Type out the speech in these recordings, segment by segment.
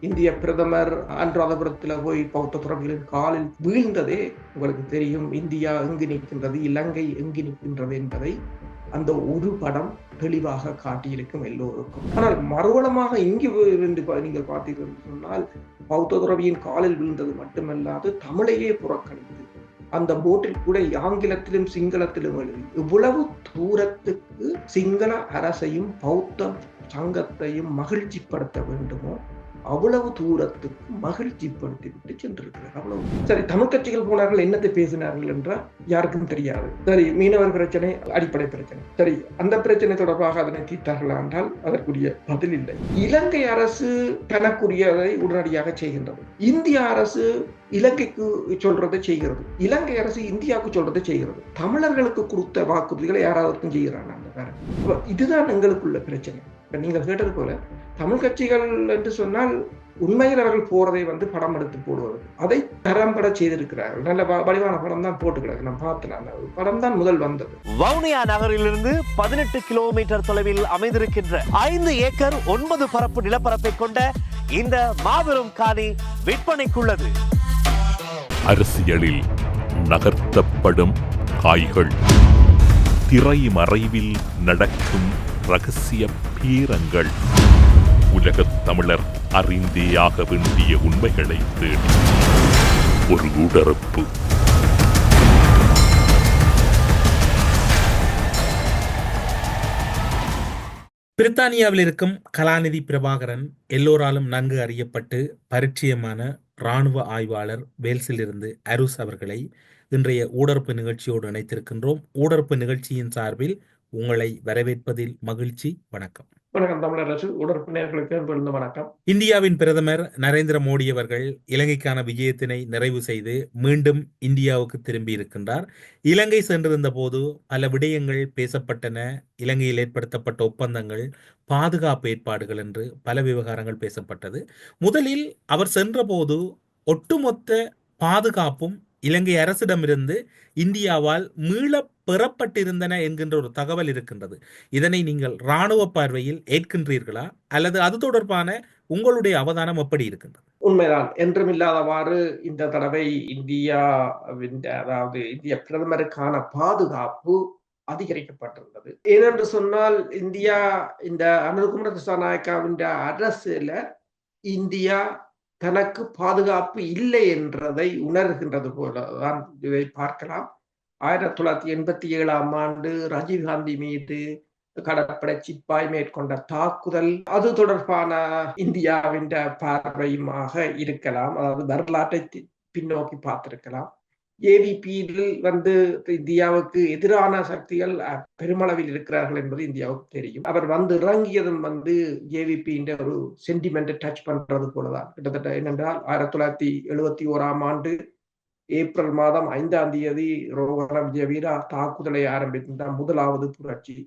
இந்திய பிரதமர் அனுராதபுரத்தில் போய் பௌத்த துறவிகளின் காலில் வீழ்ந்ததே உங்களுக்கு தெரியும். இந்தியா எங்கு நிற்கின்றது, இலங்கை எங்கு நிற்கின்றது என்பதை அந்த ஒரு படம் தெளிவாக காட்டியிருக்கும் எல்லோருக்கும். ஆனால் மறுவளமாக இங்கு நீங்கள் பார்த்தீர்கள் சொன்னால் பௌத்த துறவியின் காலில் விழுந்தது மட்டுமல்லாது தமிழையே புறக்கணித்து அந்த போட்டில் கூட ஆங்கிலத்திலும் சிங்களத்திலும் எழுதி இவ்வளவு தூரத்துக்கு சிங்கள அரசையும் பௌத்த சங்கத்தையும் மகிழ்ச்சிப்படுத்த வேண்டுமோ அவ்வளவு தூரத்துக்கு மகிழ்ச்சிப்படுத்தி விட்டு சென்றிருக்கிறார். அவ்வளவு சரி. தமிழ் கட்சிகள் போனார்கள், என்னத்தை பேசினார்கள் என்றால் யாருக்கும் தெரியாது. சரி, மீனவர் பிரச்சனை அடிப்படை பிரச்சனை. சரி, அந்த பிரச்சனை தொடர்பாக அதனை தீர்த்தார்களா என்றால் அதற்குரிய பதில் இல்லை. இலங்கை அரசு தனக்குரியதை உடனடியாக செய்கின்றது. இந்திய அரசு இலங்கைக்கு சொல்றதை செய்கிறது, இலங்கை அரசு இந்தியாவுக்கு சொல்றதை செய்கிறது. தமிழர்களுக்கு கொடுத்த வாக்குறுதிகளை யாராவது செய்கிறாங்க. இதுதான் எங்களுக்குள்ள பிரச்சனை. நீங்கள் கேட்டது போல தமிழ் கட்சிகள் என்று சொன்னால் உண்மையில் அவர்கள் போறதை படம் எடுத்து போடுவது, அதை தரம்பட செய்திருக்கிறார்கள். நல்ல வடிவான படம் தான் போட்டுக்கிறாங்க. நான் பார்த்தேன், படம் தான் முதல் வந்தது. வவுனியா நகரிலிருந்து 18 கிலோமீட்டர் தொலைவில் அமைந்திருக்கின்ற 5 ஏக்கர் 9 பரப்பு நிலப்பரப்பை கொண்ட இந்த மாபெரும் காணி விற்பனைக்குள்ளது. அரசியலில் நகர்த்தப்படும் காய்கள், திரைமறைவில் நடக்கும் ரகசிய பீரங்கள், உலகத் தமிழர் அறிந்தேயாக வேண்டிய உண்மைகளை தேடி ஒரு உடறுப்பு. பிரித்தானியாவில் இருக்கும் கலாநிதி பிரபாகரன் எல்லோராலும் நன்கு அறியப்பட்டு பரிச்சயமான இராணுவ ஆய்வாளர் வேல்ஸில் இருந்து அருஸ் அவர்களை இன்றைய ஊடறுப்பு நிகழ்ச்சியோடு இணைத்திருக்கின்றோம். ஊடறுப்பு நிகழ்ச்சியின் சார்பில் உங்களை வரவேற்பதில் மகிழ்ச்சி. வணக்கம். வணக்கம் தமிழரசு. உடற்பு நேயர்களுக்கு வணக்கம். இந்தியாவின் பிரதமர் நரேந்திர மோடி அவர்கள் இலங்கைக்கான விஜயத்தினை நிறைவு செய்து மீண்டும் இந்தியாவுக்கு திரும்பி இருக்கின்றார். இலங்கை சென்றிருந்த போது பல விடயங்கள் பேசப்பட்டன. இலங்கையில் ஏற்படுத்தப்பட்ட ஒப்பந்தங்கள், பாதுகாப்பு ஏற்பாடுகள் என்று பல விவகாரங்கள் பேசப்பட்டது. முதலில் அவர் சென்ற போது ஒட்டுமொத்த பாதுகாப்பும் இலங்கை அரசிடமிருந்து இந்தியாவால் மீள பெறப்பட்டிருந்தன என்கின்ற ஒரு தகவல் இருக்கின்றது. இதனை நீங்கள் இராணுவ பார்வையில் ஏற்கின்றீர்களா, அல்லது அது தொடர்பான உங்களுடைய அவதானம் எப்படி இருக்கின்றது? உண்மைதான். என்றுமில்லாதவாறு இந்த தடவை இந்தியாவின், அதாவது இந்திய பிரதமருக்கான பாதுகாப்பு அதிகரிக்கப்பட்டிருந்தது. ஏனென்று சொன்னால் இந்தியா இந்த அனுகுமார திசாநாயக்காவின் அரசுல இந்தியா தனக்கு பாதுகாப்பு இல்லை என்றதை உணர்கின்றது போலதான் இதை பார்க்கலாம். 1987ஆம் ஆண்டு ராஜீவ்காந்தி மீது கடற்படை சிப்பாய் மேற்கொண்ட தாக்குதல், அது தொடர்பான இந்தியாவின் பார்வையுமாக இருக்கலாம். அதாவது வரலாற்றை பின்னோக்கி பார்த்திருக்கலாம். ஏவிபியில் இந்தியாவுக்கு எதிரான சக்திகள் பெருமளவில் இருக்கிறார்கள் என்பது இந்தியாவுக்கு தெரியும். அவர் இறங்கியதும் ஏவிபியின் ஒரு சென்டிமெண்ட் டச் பண்றது போலதான் கிட்டத்தட்ட. என்னென்றால் 1971ஆம் ஆண்டு ஏப்ரல் மாதம் 5ஆம் தேதி ரோகண விஜயவீரா தாக்குதலை ஆரம்பித்தார், முதலாவது புரட்சி.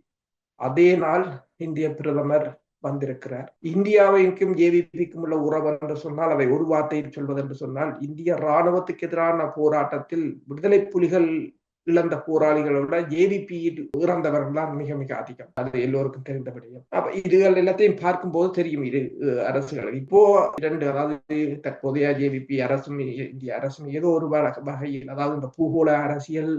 அதே நாள் இந்திய பிரதமர் வந்திருக்கிறார். இந்தியாவுக்கும் ஏவிபிக்கும் உள்ள உறவு என்று சொன்னால், அதை ஒரு வார்த்தையில் சொல்வதென்று சொன்னால், இந்திய இராணுவத்துக்கு எதிரான போராட்டத்தில் விடுதலை புலிகள் இழந்த போராளிகளோட ஏவிபியில் இறந்தவர்கள் தான் மிக மிக அதிகம். அது எல்லோருக்கும் தெரிந்தபடியும். அப்ப இதுகள் எல்லாத்தையும் பார்க்கும்போது தெரியும் இரு அரசுகள் இப்போ இரண்டு, அதாவது தற்போதைய ஏவிபி அரசும் இந்திய அரசும் ஏதோ ஒரு வகையில், அதாவது இந்த பூகோள அரசியல்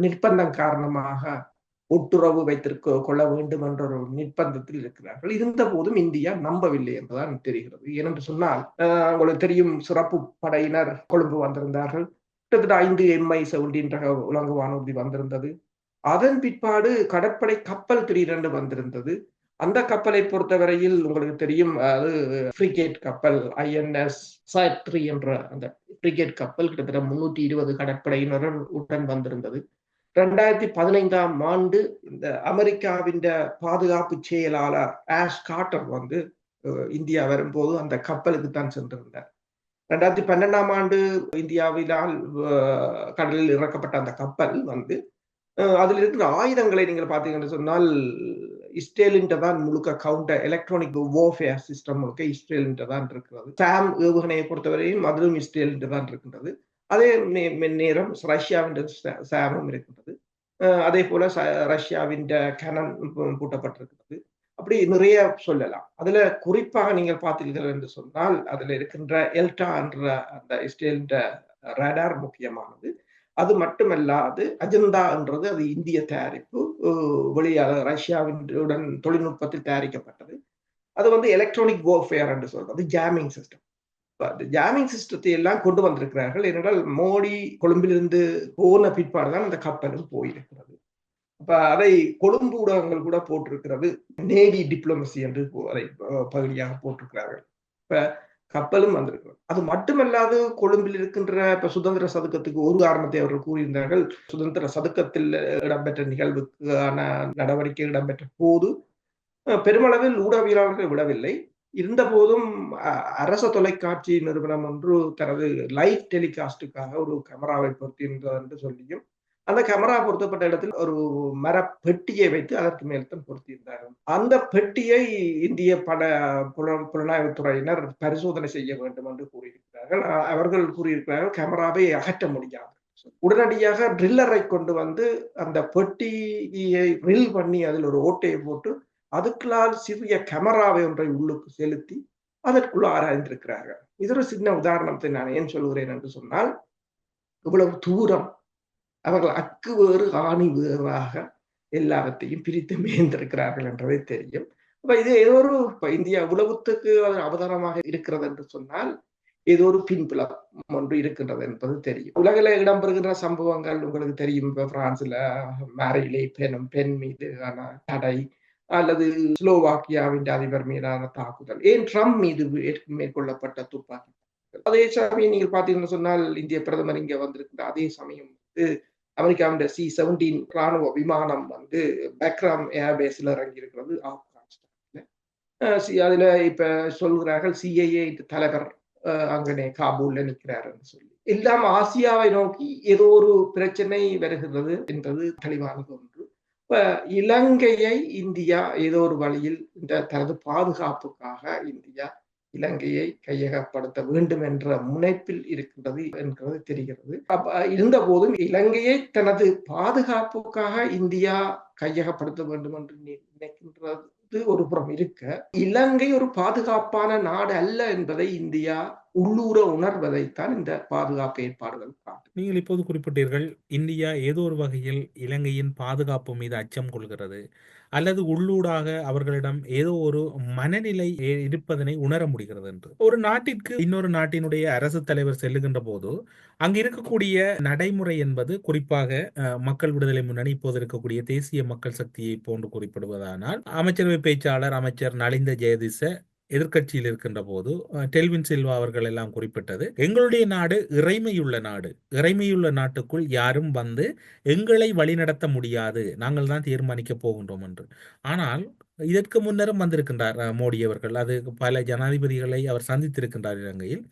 நிர்பந்தம் காரணமாக ஒட்டுறவு வைத்திருக்க கொள்ள வேண்டும் என்ற ஒரு நிர்பந்தத்தில் இருக்கிறார்கள். இருந்த போதும் இந்தியா நம்பவில்லை என்றுதான் தெரிகிறது. ஏனென்று சொன்னால், உங்களுக்கு தெரியும், சிறப்பு படையினர் கொழும்பு வந்திருந்தார்கள். கிட்டத்தட்ட 5 MI-17 ரக உலங்கு வானூர்தி வந்திருந்தது. அதன் பிற்பாடு கடற்படை கப்பல் திடீரென்று வந்திருந்தது. அந்த கப்பலை பொறுத்தவரையில் உங்களுக்கு தெரியும், அது ஃப்ரிகேட் கப்பல் INS Site-3 என்ற அந்த ஃப்ரிகேட் கப்பல் கிட்டத்தட்ட 320 கடற்படையினருடன் உடன் வந்திருந்தது. 2015ஆம் ஆண்டு இந்த அமெரிக்காவின் பாதுகாப்பு செயலாளர் ஆஷ் கார்ட்டர் இந்தியா வரும்போது அந்த கப்பலுக்கு தான் சென்றிருந்தார். 2012ஆம் ஆண்டு இந்தியாவினால் கடலில் இறக்கப்பட்ட அந்த கப்பல் அதில் இருக்கிற ஆயுதங்களை நீங்கள் பார்த்தீங்கன்னு சொன்னால் இஸ்ரேலின் தான் முழுக்க கவுண்டர் எலக்ட்ரானிக் வார்ஃபேர் சிஸ்டம் முழுக்க இஸ்ரேலின் தான் இருக்கிறது. சாம் ஏவுகணையை பொறுத்தவரையும் அதிலும் இஸ்ரேலின் தான் இருக்கின்றது. அதே நேரம் ரஷ்யாவின் சாமும் இருக்கின்றது. அதே போல ரஷ்யாவின் கேனன் பூட்டப்பட்டிருக்கிறது. அப்படி நிறைய சொல்லலாம். அதுல குறிப்பாக நீங்கள் பார்த்தீர்கள் என்று சொன்னால் அதுல இருக்கின்ற எல்டா என்ற அந்த இஸ்ரேல் ரேடார் முக்கியமானது. அது மட்டுமல்லாது அஜந்தா என்றது அது இந்திய தயாரிப்பு, வெளியாக ரஷ்யாவின் தொழில்நுட்பத்தில் தயாரிக்கப்பட்டது. அது வந்து எலக்ட்ரானிக் வார்ஃபேர் என்று சொல்றது ஜாமிங் சிஸ்டம். ஜாமிங் சிஸ்டத்தை எல்லாம் கொண்டு வந்திருக்கிறார்கள். ஏனென்றால் மோடி கொழும்பிலிருந்து போன பிற்பாடுதான் அந்த கப்பலும் போயிருக்கிறது. அப்ப அதை கொழும்பு ஊடகங்கள் கூட போட்டிருக்கிறது நேவி டிப்ளமசி என்று அதை பகுதியாக போட்டிருக்கிறார்கள். இப்ப கப்பலும் வந்திருக்கிறது. அது மட்டுமல்லாது கொழும்பில் இருக்கின்ற இப்ப சுதந்திர சதுக்கத்துக்கு ஒரு காரணத்தை அவர்கள் கூறியிருந்தார்கள். சுதந்திர சதுக்கத்தில் இடம்பெற்ற நிகழ்வுக்கான நடவடிக்கை இடம்பெற்ற போது பெருமளவில் ஊடகவியலாளர்கள் விடவில்லை. இருந்த போதும் அரச தொலைக்காட்சி நிறுவனம் ஒன்று தனது லைவ் டெலிகாஸ்டுக்காக ஒரு கேமராவை பொருத்தியிருந்தது என்று சொல்லியும் அந்த கேமரா பொருத்தப்பட்ட இடத்தில் ஒரு மர பெட்டியை வைத்து அதற்கு மேல் தான் பொருத்தியிருந்தார்கள். அந்த பெட்டியை இந்திய புலனாய்வுத்துறையினர் பரிசோதனை செய்ய வேண்டும் என்று கூறியிருக்கிறார்கள். அவர்கள் கூறியிருக்கிறார்கள் கேமராவை அகற்ற முடியாது. உடனடியாக ட்ரில்லரை கொண்டு வந்து அந்த பெட்டியை ட்ரில் பண்ணி அதில் ஒரு ஓட்டையை போட்டு அதுக்குள்ளால் சிறிய கேமராவை ஒன்றை உள்ளுக்கு செலுத்தி அதற்குள்ள ஆராய்ந்திருக்கிறார்கள். இது ஒரு சின்ன உதாரணத்தை நான் ஏன் சொல்கிறேன் என்று சொன்னால், இவ்வளவு தூரம் அவர்கள் அக்கு வேறு ஆணி வேறாக எல்லாவற்றையும் பிரித்து மேய்ந்திருக்கிறார்கள் என்றதை தெரியும். அப்ப இது ஏதோ ஒரு இந்தியா உலகத்துக்கு அவதானமாக இருக்கிறது என்று சொன்னால் ஏதோ ஒரு பின்புலம் ஒன்று இருக்கின்றது என்பது தெரியும். உலகில இடம்பெறுகின்ற சம்பவங்கள் உங்களுக்கு தெரியும். இப்ப பிரான்ஸ்ல மேரிலே பெண் மீதான தடை, அல்லது ஸ்லோவாக்கியாவின் அதிபர் மீதான தாக்குதல், ஏன் ட்ரம்ப் மீது மேற்கொள்ளப்பட்ட துப்பாக்கி. அதே சமயம் நீங்கள் பார்த்தீங்கன்னு சொன்னால் இந்திய பிரதமர் இங்க வந்திருக்கிற அதே சமயம் அமெரிக்காவின் C-17 ராணுவ விமானம் வந்து பக்ராம் ஏர்பேஸ்ல இறங்கி இருக்கிறது ஆப்கானிஸ்தான்ல. அதுல இப்ப சொல்கிறார்கள் CIA தலைவர் அங்கனே காபூல்ல நிற்கிறாருன்னு சொல்லி. எல்லாம் ஆசியாவை நோக்கி ஏதோ ஒரு பிரச்சனை வருகிறது என்பது தெளிவானது ஒன்று. இப்ப இலங்கையை இந்தியா ஏதோ ஒரு வழியில் இந்த தனது பாதுகாப்புக்காக இந்தியா இலங்கையை கையகப்படுத்த வேண்டும் என்ற முனைப்பில் இருக்கின்றது என்கிறது தெரிகிறது. இருந்த போதும் இலங்கையை தனது பாதுகாப்புக்காக இந்தியா கையகப்படுத்த வேண்டும் என்று நினைக்கின்றது ஒரு புறம் இருக்க, இலங்கை ஒரு பாதுகாப்பான நாடு அல்ல என்பதை இந்தியா உள்ளூர உணர்வதைத்தான் இந்த பாதுகாப்பு ஏற்பாடுகள் காட்டும். நீங்கள் இப்போது குறிப்பிட்டீர்கள், இந்தியா ஏதோ ஒரு வகையில் இலங்கையின் பாதுகாப்பு மீது அச்சம் கொள்கிறது அல்லது உள்ளூடாக அவர்களிடம் ஏதோ ஒரு மனநிலை இருப்பதனை உணர முடிகிறது என்று. ஒரு நாட்டிற்கு இன்னொரு நாட்டினுடைய அரசு தலைவர் செல்லுகின்ற போது அங்கு இருக்கக்கூடிய நடைமுறை என்பது குறிப்பாக மக்கள் விடுதலை முன்னணி இப்போது இருக்கக்கூடிய தேசிய மக்கள் சக்தியை போன்று குறிப்பிடுவதானால், அமைச்சரவை பேச்சாளர் அமைச்சர் நலிந்த ஜெயதிச எதிர்கட்சியில் இருக்கின்ற போது டெல்வின் சில்வா அவர்கள் எல்லாம் குறிப்பிட்டது, எங்களுடைய நாடு இறைமையுள்ள நாடு, இறைமையுள்ள நாட்டுக்குள் யாரும் வந்து எங்களை வழிநடத்த முடியாது, நாங்கள் தான் தீர்மானிக்க போகின்றோம் என்று. ஆனால் இதற்கு முன்னரும் வந்திருக்கின்றார் மோடி அவர்கள், அது பல ஜனாதிபதிகளை அவர் சந்தித்திருக்கின்றார் இலங்கையில்.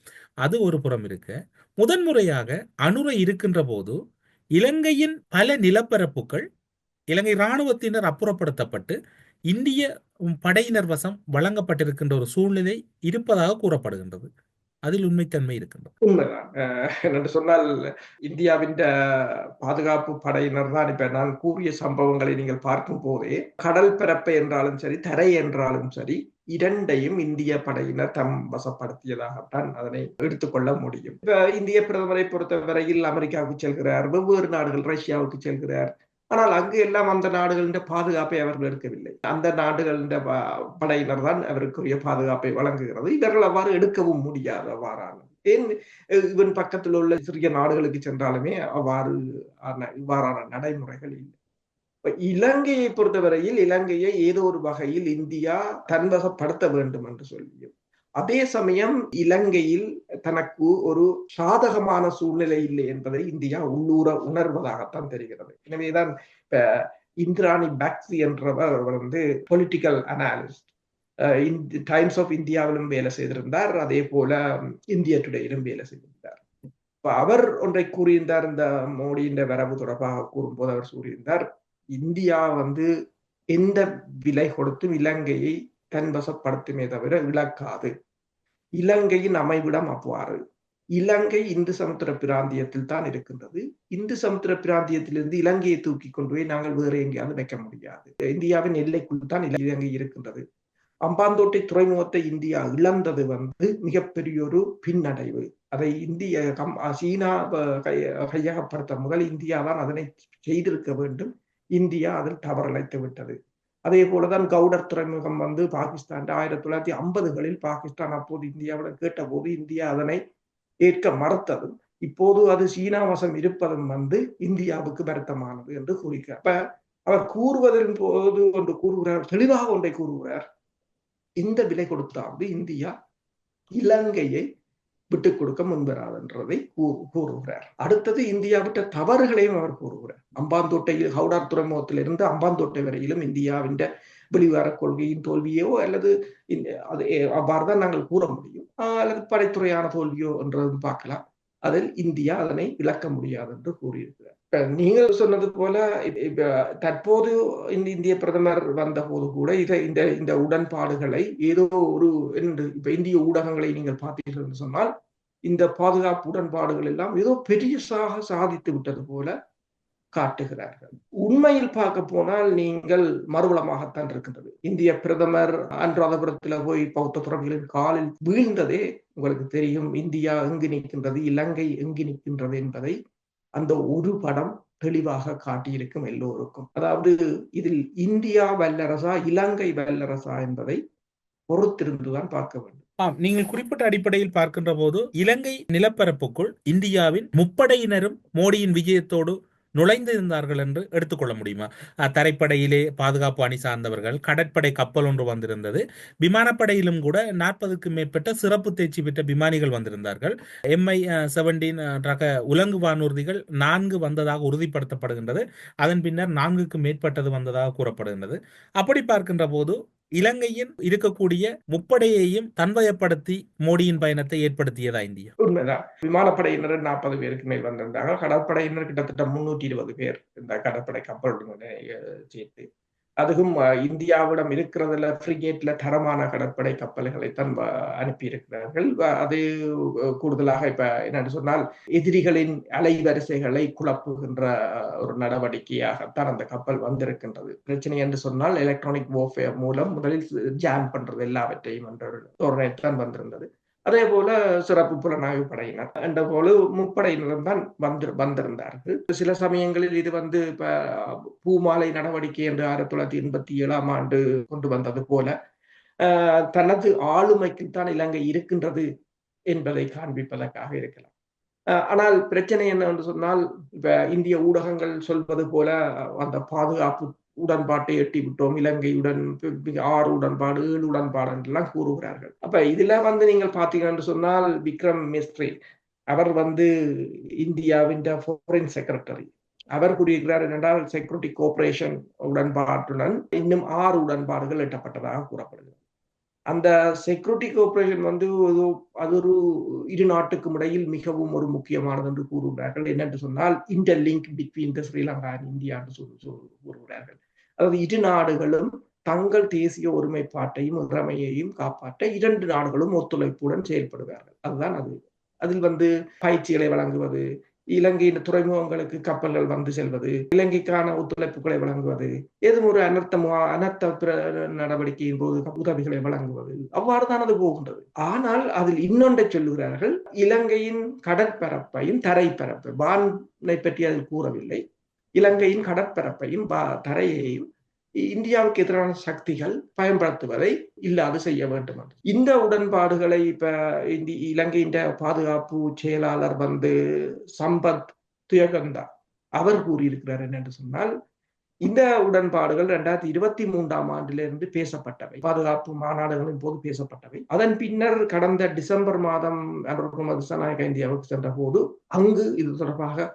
அது ஒரு புறம் இருக்க, முதன்முறையாக அனுரை இருக்கின்ற போது இலங்கையின் பல நிலப்பரப்புகள் இலங்கை இராணுவத்தினர் அப்புறப்படுத்தப்பட்டு இந்திய படையினர் வசம் வழங்கப்பட்டிருக்கின்ற ஒரு சூழ்நிலை இருப்பதாக கூறப்படுகின்றது. அதில் உண்மைத்தன்மை இருக்கின்றது. உண்மைதான். என்று சொன்னால் இந்தியாவின் பாதுகாப்பு படையினர் தான் இப்ப நான் கூறிய சம்பவங்களை நீங்கள் பார்க்கும் போதே கடல் பரப்பு என்றாலும் சரி, தரை என்றாலும் சரி, இரண்டையும் இந்திய படையினர் தம் வசப்படுத்தியதாகத்தான் அதனை எடுத்துக்கொள்ள முடியும். இப்ப இந்திய பிரதமரை பொறுத்தவரையில் அமெரிக்காவுக்கு செல்கிறார், வெவ்வேறு நாடுகள் ரஷ்யாவுக்கு செல்கிறார். ஆனால் அங்கு எல்லாம் அந்த நாடுகளின் பாதுகாப்பை அவர்கள் எடுக்கவில்லை. அந்த நாடுகளின் படையினர் தான் அவருக்குரிய பாதுகாப்பை வழங்குகிறது. இவர்கள் அவ்வாறு எடுக்கவும் முடியாது. அவ்வாறான ஏன் இவன் பக்கத்தில் உள்ள சிறிய நாடுகளுக்கு சென்றாலுமே இவ்வாறான நடைமுறைகள் இல்லை. இலங்கையை பொறுத்தவரையில் இலங்கையை ஏதோ ஒரு வகையில் இந்தியா தன்வசப்படுத்த வேண்டும் என்று சொல்லியும், அதே சமயம் இலங்கையில் தனக்கு ஒரு சாதகமான சூழ்நிலை இல்லை என்பதை இந்தியா உள்ளூர உணர்வதாகத்தான் தெரிகிறது. எனவேதான் இப்ப இந்திராணி பாக்ஸி என்றவர் வந்து பொலிட்டிக்கல் அனாலிஸ்ட், டைம்ஸ் ஆஃப் இந்தியாவிலும் வேலை செய்திருந்தார், அதே போல இந்தியா டுடேயிலும் வேலை செய்திருந்தார். இப்ப அவர் ஒன்றை கூறியிருந்தார், இந்த மோடியின் வரவு தொடர்பாக கூறும்போது அவர் கூறியிருந்தார், இந்தியா வந்து எந்த விலை கொடுத்தும் இலங்கையை தன்வசப்படுத்துமே தவிர இழக்காது. இலங்கையின் அமைவிடம் அவ்வாறு. இலங்கை இந்து சமுத்திர பிராந்தியத்தில் தான் இருக்கின்றது. இந்து சமுத்திர பிராந்தியத்திலிருந்து இலங்கையை தூக்கி கொண்டு போய் நாங்கள் வேறு எங்கேயாவது வைக்க முடியாது. இந்தியாவின் எல்லைக்குள் தான் இலங்கை இருக்கின்றது. அம்பாந்தோட்டை துறைமுகத்தை இந்தியா இழந்தது மிகப்பெரிய ஒரு பின்னடைவு. அதை சீனா கையகப்படுத்த முதல் இந்தியா தான் அதனை செய்திருக்க வேண்டும். இந்தியா அதில் தவறிழைத்து விட்டது. அதே போலதான் கவுடர் துறைமுகம் பாகிஸ்தான் 1950களில் பாகிஸ்தான் அப்போது இந்தியாவிடம் கேட்ட போது இந்தியா அதனை ஏற்க மறுத்ததும் இப்போது அது சீனா வசம் இருப்பதும் இந்தியாவுக்கு வருத்தமானது என்று கூறுகிறார். அப்ப அவர் கூறுவதன் போது ஒன்று கூறுகிறார், தெளிவாக ஒன்றை கூறுகிறார், இந்த விலை கொடுத்தாவது இந்தியா இலங்கையை விட்டுக் கொடுக்க முன்வராதென்றதை கூறுகிறார். அடுத்தது இந்தியா விட்ட தவறுகளையும் அவர் கூறுகிறார். அம்பாந்தோட்டையில் ஹவுடார் துறைமுகத்திலிருந்து அம்பாந்தோட்டை வரையிலும் இந்தியாவின் வெளிவார கொள்கையின் தோல்வியோ அல்லது அவ்வாறுதான் நாங்கள் கூற முடியும், அல்லது படைத்துறையான தோல்வியோ என்றதும் பார்க்கலாம். அதில் இந்தியா அதனை இழக்க முடியாது என்று கூறியிருக்கிறார். நீங்கள் சொன்னது போல தற்போது இந்திய பிரதமர் வந்த போது கூட இந்த உடன்பாடுகளை ஏதோ ஒரு இப்ப இந்திய ஊடகங்களை நீங்கள் பார்த்தீர்கள் என்று சொன்னால் இந்த பாதுகாப்பு உடன்பாடுகள் எல்லாம் ஏதோ பெரியசாக சாதித்து விட்டது போல காட்டுகிறார்கள். உண்மையில் பார்க்க போனால் நீங்கள் மறுபலமாகத்தான் இருக்கின்றது. இந்திய பிரதமர் அனுராதபுரத்தில் போய் பௌத்த துறவிகளின் காலில் வீழ்ந்ததே உங்களுக்கு தெரியும். இந்தியா எங்கு நிற்கின்றது, இலங்கை எங்கு நிற்கின்றது என்பதை அந்த ஒரு படம் தெளிவாக காட்டியிருக்கும் எல்லோருக்கும். அதாவது இதில் இந்தியா வல்லரசா இலங்கை வல்லரசா என்பதை பொறுத்திருந்துதான் பார்க்க வேண்டும். நீங்கள் குறிப்பிட்ட அடிப்படையில் பார்க்கின்ற போது இலங்கை நிலப்பரப்புக்குள் இந்தியாவின் முப்படையினரும் மோடியின் விஜயத்தோடு நுழைந்திருந்தார்கள் என்று எடுத்துக்கொள்ள முடியுமா? தரைப்படையிலே பாதுகாப்பு அணி சார்ந்தவர்கள், கடற்படை கப்பல் ஒன்று வந்திருந்தது, விமானப்படையிலும் கூட 40க்கும் மேற்பட்ட சிறப்பு தேர்ச்சி பெற்ற விமானிகள் வந்திருந்தார்கள். MI-17 ரக உலங்கு வானூர்திகள் 4 வந்ததாக உறுதிப்படுத்தப்படுகின்றது. அதன் பின்னர் 4க்கும் மேற்பட்டது வந்ததாக கூறப்படுகின்றது. அப்படி பார்க்கின்ற போது இலங்கையின் இருக்கக்கூடிய முப்படையையும் தன்வயப்படுத்தி மோடியின் பயணத்தை ஏற்படுத்தியதா இந்தியா? உண்மைதான். விமானப்படையினர் 40 பேருக்கு மேல் வந்திருந்தாங்க. கடற்படையினர் கிட்டத்தட்ட 320 பேர் இந்த கடற்படை கப்பலுடன் சேர்த்து. அதுவும் இந்தியாவிடம் இருக்கிறதுல ஃப்ரிகேட்ல தரமான கடற்படை கப்பல்களை தான் அனுப்பி இருக்கிறார்கள். அது கூடுதலாக இப்ப என்னன்னு சொன்னால் எதிரிகளின் அலைவரிசைகளை குழப்புகின்ற ஒரு நடவடிக்கையாகத்தான் அந்த கப்பல் வந்திருக்கின்றது. பிரச்சனை என்று சொன்னால் எலக்ட்ரானிக் வார்ஃபேர் மூலம் முதலில் ஜாம் பண்றது எல்லாவற்றையும் என்ற ஒரு தான் வந்திருந்தது. அதே போல சிறப்பு புலனாய்வு படையினர் என்ற போல முப்படையினரும் தான் வந்திருந்தார்கள். சில சமயங்களில் இது இப்ப பூமாலை நடவடிக்கை என்று 1987ஆம் ஆண்டு கொண்டு வந்தது போல தனது ஆளுமைக்கு தான் இலங்கை இருக்கின்றது என்பதை காண்பிப்பதற்காக இருக்கலாம். ஆனால் பிரச்சனை என்ன என்று சொன்னால் இப்ப இந்திய ஊடகங்கள் சொல்வது போல அந்த பாதுகாப்பு உடன்பாட்டை எட்டி விட்டோம், இலங்கையுடன் 6 உடன்பாடு 7 உடன்பாடு என்றெல்லாம் கூறுகிறார்கள். அப்ப இதுல நீங்கள் பாத்தீங்க என்று சொன்னால் விக்ரம் மிஸ்ரி அவர் இந்தியாவின் ஃபாரின் செக்ரட்டரி, அவர் கூறியிருக்கிறார் என்னென்றால் செக்யூரிட்டி கோஆபரேஷன் உடன்பாட்டுடன் இன்னும் 6 உடன்பாடுகள் எட்டப்பட்டதாக கூறப்படுகிறது. அந்த செக்யூரிட்டி கோஆபரேஷன் அது ஒரு இரு நாட்டுக்கும் இடையில் மிகவும் ஒரு முக்கியமானது என்று கூறுகிறார்கள். என்னென்று சொன்னால் interlink between the Sri Lanka and India என்று கூறுகிறார்கள். அதாவது இரு நாடுகளும் தங்கள் தேசிய ஒருமைப்பாட்டையும் இறைமையையும் காப்பாற்ற 2 நாடுகளும் ஒத்துழைப்புடன் செயல்படுவார்கள். அதுதான் அதில் பயிற்சிகளை வழங்குவது, இலங்கையின் துறைமுகங்களுக்கு கப்பல்கள் செல்வது, இலங்கைக்கான ஒத்துழைப்புகளை வழங்குவது, ஏதும் ஒரு அனர்த்த நடவடிக்கையின் போது உதவிகளை வழங்குவது, அவ்வாறுதான் அது போகின்றது. ஆனால் அதில் இன்னொன்றை சொல்லுகிறார்கள், இலங்கையின் கடற்பரப்பையும் தரைப்பரப்பு, வானை பற்றி அதில் கூறவில்லை, இலங்கையின் கடற்பரப்பையும் தரையையும் இந்தியாவுக்கு எதிரான சக்திகள் பயன்படுத்துவதை இல்லாது செய்ய வேண்டும். இந்த உடன்பாடுகளை இப்ப இலங்கையின் பாதுகாப்பு செயலாளர் சம்பத் துயகந்தா அவர் கூறியிருக்கிறார் என்னென்று சொன்னால், இந்த உடன்பாடுகள் 2023ஆம் ஆண்டிலிருந்து பேசப்பட்டவை, பாதுகாப்பு மாநாடுகளின் போது பேசப்பட்டவை. அதன் பின்னர் கடந்த டிசம்பர் மாதம் இந்தியாவுக்கு சென்ற போது அங்கு இது தொடர்பாக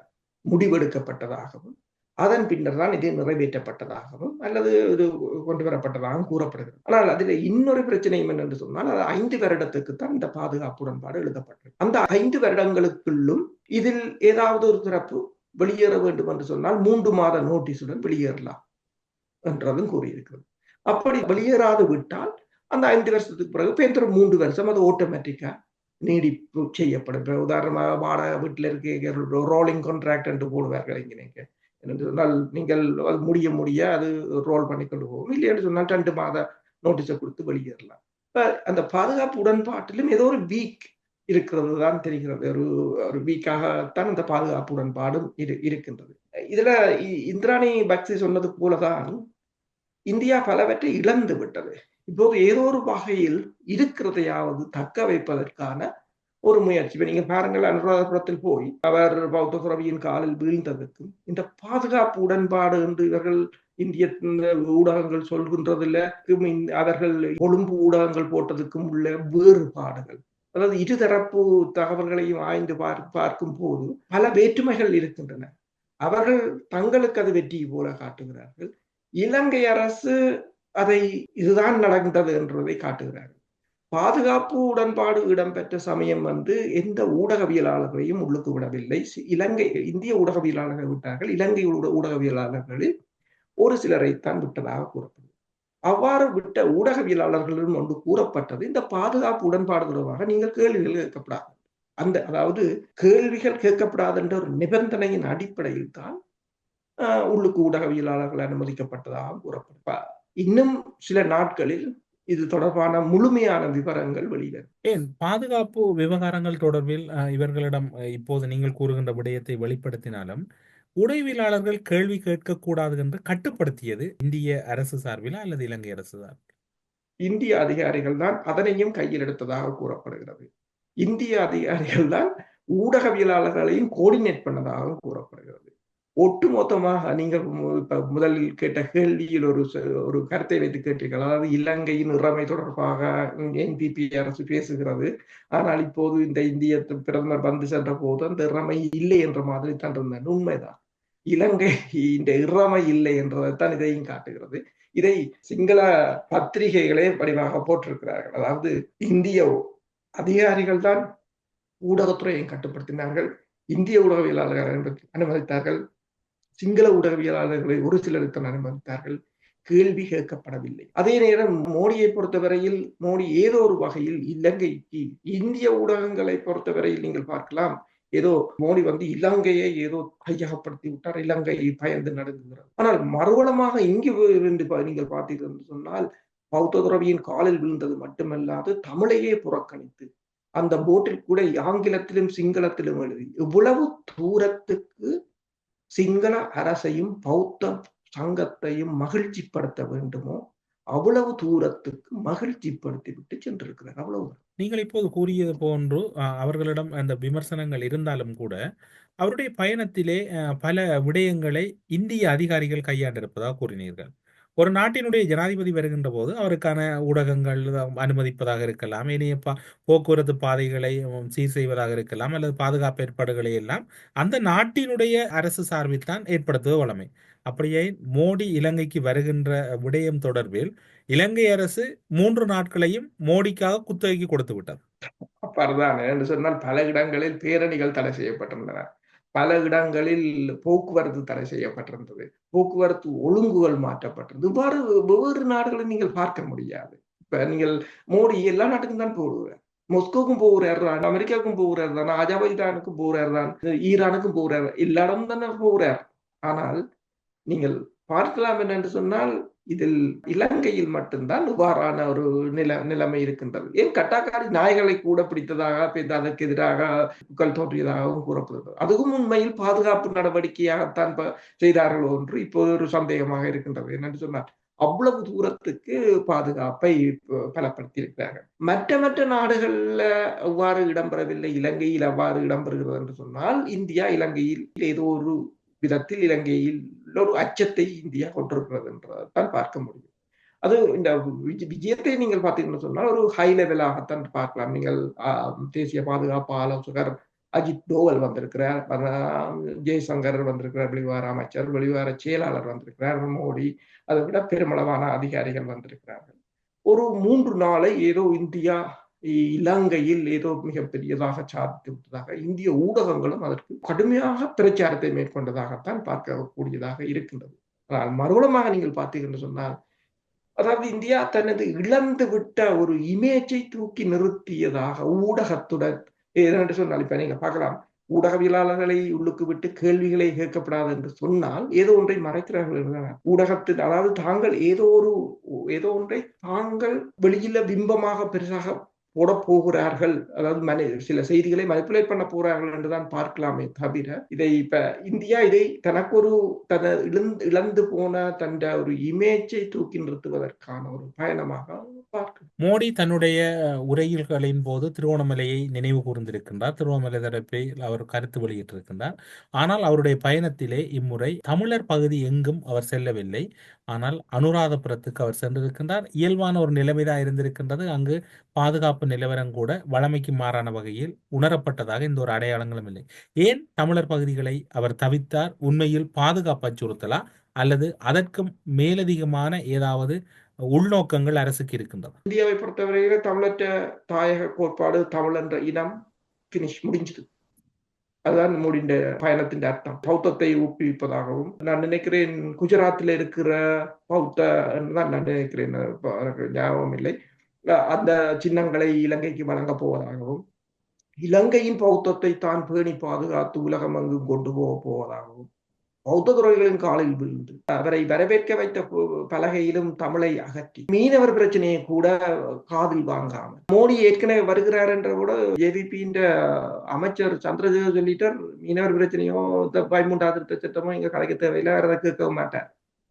முடிவெடுக்கப்பட்டதாகவும் அதன் பின்னர் தான் இது நிறைவேற்றப்பட்டதாகவும் அல்லது இது கொண்டு வரப்பட்டதாகவும் கூறப்படுகிறது. ஆனால் அதில் இன்னொரு பிரச்சனையும் என்னென்று சொன்னால், அது 5 வருடத்துக்கு தான் இந்த பாதுகாப்பு உடன்பாடு எழுதப்பட்டது. அந்த 5 வருடங்களுக்குள்ளும் இதில் ஏதாவது ஒரு தரப்பு வெளியேற வேண்டும் என்று சொன்னால் 3 மாத நோட்டீஸுடன் வெளியேறலாம் என்றதும் கூறியிருக்கிறது. அப்படி வெளியேறாது விட்டால் அந்த 5 வருஷத்துக்கு பிறகு 3 வருஷம் அது ஆட்டோமேட்டிக்கா நீடிப்பு செய்யப்படும். இப்போ உதாரணமாக வாடகை வீட்டில் இருக்க ரோலிங் கான்ட்ராக்ட் என்று போடுவார்கள் இங்கே. என்று சொன்னால் நீங்கள் அது முடிய அது ரோல் பண்ணி கொண்டு போகும். இல்லைன்னு சொன்னால் 2 மாத நோட்டீஸை கொடுத்து வெளியேறலாம். இப்போ அந்த பாதுகாப்பு உடன்பாட்டிலும் ஏதோ ஒரு வீக் இருக்கிறது தான் தெரிகிறது. ஒரு வீக்காகத்தான் இந்த பாதுகாப்பு உடன்பாடும் இருக்கின்றது. இதுல இந்திராணி பக்சி சொன்னது போலதான் இந்தியா பலவற்றை இழந்து விட்டது. இப்போது ஏதோ ஒரு வகையில் இருக்கிறதையாவது தக்க வைப்பதற்கான ஒரு முயற்சி. இப்ப நீங்க பாருங்கள், அனுராதபுரத்தில் போய் அவர் பௌத்த துறவியின் காலில் வீழ்ந்ததற்கும் இந்த பாதுகாப்பு உடன்பாடு என்று இவர்கள் இந்திய ஊடகங்கள் சொல்கின்றதில்ல, அவர்கள் கொழும்பு ஊடகங்கள் போட்டதுக்கும் உள்ள வேறுபாடுகள், அதாவது இருதரப்பு தகவல்களையும் ஆய்ந்து பார்க்கும் போது பல வேற்றுமைகள் இருக்கின்றன. அவர்கள் தங்களுக்கு அது வெற்றி போல காட்டுகிறார்கள். இலங்கை அரசு அதை இதுதான் நடந்தது என்றதை காட்டுகிறார்கள். பாதுகாப்பு உடன்பாடு இடம்பெற்ற சமயம் எந்த ஊடகவியலாளர்களையும் உள்ளுக்கு விடவில்லை. இந்திய ஊடகவியலாளர்கள் விட்டார்கள். இலங்கை ஊடகவியலாளர்களில் ஒரு சிலரைத்தான் விட்டதாக கூறப்படுது. அவ்வாறு விட்ட ஊடகவியலாளர்களும் ஒன்று கூறப்பட்டது, இந்த பாதுகாப்பு உடன்பாடு தொடர்பாக நீங்கள் கேள்விகள் கேட்கப்படாது. அதாவது கேள்விகள் கேட்கப்படாது என்ற ஒரு நிபந்தனையின் அடிப்படையில் தான் உள்ளுக்கு ஊடகவியலாளர்கள் அனுமதிக்கப்பட்டதாக கூறப்படும். இன்னும் சில நாட்களில் இது தொடர்பான முழுமையான விவரங்கள் வெளிவரும். ஏன் பாதுகாப்பு விவகாரங்கள் தொடர்பில் இவர்களிடம் இப்போது நீங்கள் கூறுகின்ற விடயத்தை வெளிப்படுத்தினாலும் ஊடகவியலாளர்கள் கேள்வி கேட்கக்கூடாது என்று கட்டுப்படுத்தியது இந்திய அரசு சார்பில் அல்லது இலங்கை அரசு சார்பில்? இந்திய அதிகாரிகள் தான் அதனையும் கையில் எடுத்ததாக கூறப்படுகிறது. இந்திய அதிகாரிகள் தான் ஊடகவியலாளர்களையும் கோஆர்டினேட் பண்ணதாகவும் கூறப்படுகிறது. ஒட்டுமொத்தமாக நீங்கள் முதலில் கேட்ட கேள்வியில் ஒரு கருத்தை வைத்து கேட்டீர்கள். அதாவது இலங்கையின் இறைமை தொடர்பாக என்பிபி அரசு பேசுகிறது, ஆனால் இப்போது இந்த இந்திய பிரதமர் வந்து சென்ற போது அந்த இறைமை இல்லை என்ற மாதிரி தான் இருந்தது. உண்மைதான், இலங்கை இந்த இறைமை இல்லை என்றதைத்தான் இதையும் காட்டுகிறது. இதை சிங்கள பத்திரிகைகளே வடிவாக போட்டிருக்கிறார்கள். அதாவது இந்திய அதிகாரிகள் தான் ஊடகத்துறையை கட்டுப்படுத்தினார்கள், இந்திய ஊடகவியலாளர்கள் அனுமதித்தார்கள், சிங்கள ஊடகவியலாளர்களை ஒரு சிலருத்தான் அனுமதித்தார்கள், கேள்வி கேட்கப்படவில்லை. அதே நேரம் மோடியை பொறுத்தவரையில் மோடி ஏதோ ஒரு வகையில் இலங்கைக்கு இந்திய ஊடகங்களை பொறுத்தவரையில் நீங்கள் பார்க்கலாம், ஏதோ மோடி இலங்கையை ஏதோ கையகப்படுத்தி விட்டார், இலங்கை பயந்து நடுங்குகிறது. ஆனால் மறுவளமாக இங்கு நீங்கள் பார்த்தீர்கள் என்று சொன்னால் பௌத்த துறவியின் காலில் விழுந்தது மட்டுமல்லாது தமிழையே புறக்கணித்து அந்த போட்டில் கூட ஆங்கிலத்திலும் சிங்களத்திலும் எழுதி இவ்வளவு தூரத்துக்கு சிங்கள அரசையும் பௌத்த சங்கத்தையும் மகிழ்ச்சிப்படுத்த வேண்டுமோ அவ்வளவு தூரத்துக்கு மகிழ்ச்சிப்படுத்தி விட்டு சென்றிருக்கிறார். அவ்வளவு. நீங்கள் இப்போது கூறியது போன்று அவர்களிடம் அந்த விமர்சனங்கள் இருந்தாலும் கூட அவருடைய பயணத்திலே பல விடயங்களை இந்திய அதிகாரிகள் கையாண்டிருப்பதாக கூறினீர்கள். ஒரு நாட்டினுடைய ஜனாதிபதி வருகின்ற போது அவருக்கான ஊடகங்கள் அனுமதிப்பதாக இருக்கலாம், இனிய போக்குவரத்து பாதைகளை சீர் செய்வதாக இருக்கலாம், அல்லது பாதுகாப்பு ஏற்பாடுகளை எல்லாம் அந்த நாட்டினுடைய அரசு சார்பில் தான் ஏற்படுத்துவது வழமை. அப்படியே மோடி இலங்கைக்கு வருகின்ற விடயம் தொடர்பில் இலங்கை அரசு 3 நாட்களையும் மோடிக்காக குத்தகைக்கு கொடுத்து விட்டது. அப்பதான் என்று சொன்னால் பல இடங்களில் பேரணிகள் தடை செய்யப்பட்டிருந்தன, பல இடங்களில் போக்குவரத்து தடை செய்யப்பட்டிருந்தது, போக்குவரத்து ஒழுங்குகள் மாற்றப்பட்டிருந்தது. இவ்வாறு வெவ்வேறு நாடுகளை நீங்கள் பார்க்க முடியாது. இப்ப நீங்கள் மோடி எல்லா நாட்டுக்கும் தான் போடுவார், மொஸ்கோவுக்கும் போகிறார் தான், அமெரிக்காவுக்கும் போகிறார் தான், அஜர்பைஜானுக்கும் போகிறார் தான், ஈரானுக்கும் போகிறார், எல்லா இடமும் தானே போகிறார். ஆனால் நீங்கள் பார்க்கலாம் என்று சொன்னால் இதில் இலங்கையில் மட்டும்தான் இவ்வாறான ஒரு நிலைமை இருக்கின்றது. ஏன் கட்டாக்காரி நாய்களை கூட பிடித்ததாக அதற்கு எதிராக புகழ் தோன்றியதாகவும் கூறப்படுகிறது. அதுவும் உண்மையில் பாதுகாப்பு நடவடிக்கையாகத்தான் செய்தார்கள் என்று இப்போது ஒரு சந்தேகமாக இருக்கின்றது. என்னென்று சொன்னால் அவ்வளவு தூரத்துக்கு பாதுகாப்பை பலப்படுத்தி இருக்கிறார்கள். மற்ற நாடுகள்ல அவ்வாறு இடம்பெறவில்லை, இலங்கையில் அவ்வாறு இடம்பெறுகிறது என்று சொன்னால் இந்தியா இலங்கையில் ஏதோ ஒரு விதத்தில் இலங்கையில் ஒரு அச்சத்தை இந்தியா கொண்டிருக்கிறது என்றதான் பார்க்க முடியும். அது இந்த விஜயத்தை நீங்கள் பார்த்தீங்கன்னு சொன்னால் ஒரு ஹை லெவலாகத்தான் பார்க்கலாம். நீங்கள் தேசிய பாதுகாப்பு ஆலோசகர் அஜித் டோவல் வந்திருக்கிறார், ஜெய்சங்கர் வந்திருக்கிறார், வெளிவார அமைச்சர், வெளிவார செயலாளர் வந்திருக்கிறார், மோடி, அதை விட பெருமளவான அதிகாரிகள் வந்திருக்கிறார்கள். ஒரு 3 நாளை ஏதோ இந்தியா இலங்கையில் ஏதோ மிகப்பெரியதாக சாதித்து விட்டதாக இந்திய ஊடகங்களும் அதற்கு கடுமையாக பிரச்சாரத்தை மேற்கொண்டதாகத்தான் பார்க்கக்கூடியதாக இருக்கின்றது. ஆனால் மறுபடியும் நீங்கள் பார்த்தீங்கன்னு சொன்னால் அதாவது இந்தியா தனது இழந்து விட்ட ஒரு இமேஜை தூக்கி நிறுத்தியதாக ஊடகத்துடன் ஏனென்று சொன்னால் இப்ப நீங்க பார்க்கலாம் ஊடகவியலாளர்களை உள்ளுக்கு விட்டு கேள்விகளை கேட்கப்படாது என்று சொன்னால் ஏதோ ஒன்றை மறைக்கிறார்கள் ஊடகத்தில் அதாவது தாங்கள் ஏதோ ஒன்றை தாங்கள் வெளியில பிம்பமாக பெருசாக போட போகிறார்கள் அதாவது சில செய்திகளை மனிப்புலேட் பண்ண போறார்கள் என்றுதான் பார்க்கலாமே தவிர இதை இப்ப இந்தியா இதை தனக்கு இழந்து போன தன் ஒரு இமேஜை தூக்கி நிறுத்துவதற்கான ஒரு பயணமாக பார்க்க. மோடி தன்னுடைய உரையில்களின் போது திருவண்ணாமலையை நினைவு கூர்ந்திருக்கின்றார். திருவண்ணாமலை தரப்பில் அவர் கருத்து வெளியிட்டிருக்கின்றார். ஆனால் அவருடைய பயணத்திலே இம்முறை தமிழர் பகுதி எங்கும் அவர் செல்லவில்லை. ஆனால் அனுராதபுரத்துக்கு அவர் சென்றிருக்கின்றார். இயல்பான ஒரு நிலைமைதான் இருந்திருக்கின்றது. அங்கு பாதுகாப்பு நிலவரம் கூட வழமைக்கு மாறான வகையில் உணரப்பட்டதாக இந்த ஒரு அடையாளங்களும் இல்லை. ஏன் தமிழர் பகுதிகளை அவர் தவித்தார்? உண்மையில் பாதுகாப்பு அச்சுறுத்தலா அல்லது அதற்கும் மேலதிகமான ஏதாவது உள்நோக்கங்கள் அரசுக்கு இருக்கின்றன? இந்தியாவை பொறுத்தவரையில தமிழற்ற தாயக கோட்பாடு தமிழ் என்ற இனம் முடிஞ்சது. அதுதான் மோடியின் பயணத்தின் அர்த்தம். பௌத்தத்தை ஊக்குவிப்பதாகவும் நான் நினைக்கிறேன். குஜராத்தில் இருக்கிற பௌத்த தான் நான் நினைக்கிறேன், ஞாபகம் இல்லை. அந்த சின்னங்களை இலங்கைக்கு வழங்க போவதாகவும் இலங்கையின் பௌத்தத்தை தான் பேணி பாதுகாத்து உலகம் அங்கும் கொண்டு போவதாகவும் பௌத்த துறவிகளின் காலில் விழுந்து அவரை வரவேற்க வைத்த பலகையிலும் தமிழை அகற்றி மீனவர் பிரச்சனையை கூட காதில் வாங்காம மோடி ஏற்கனவே வருகிறார் என்ற கூட ஜேவிபியின் அமைச்சர் சந்திரசேகர் சொல்லிட்டார், மீனவர் பிரச்சனையோ பதிமூன்றாவது திருத்த சட்டமோ இங்க கதைக்க தேவையில்லை, அவர் அதை கேட்கவும் மாட்டார்.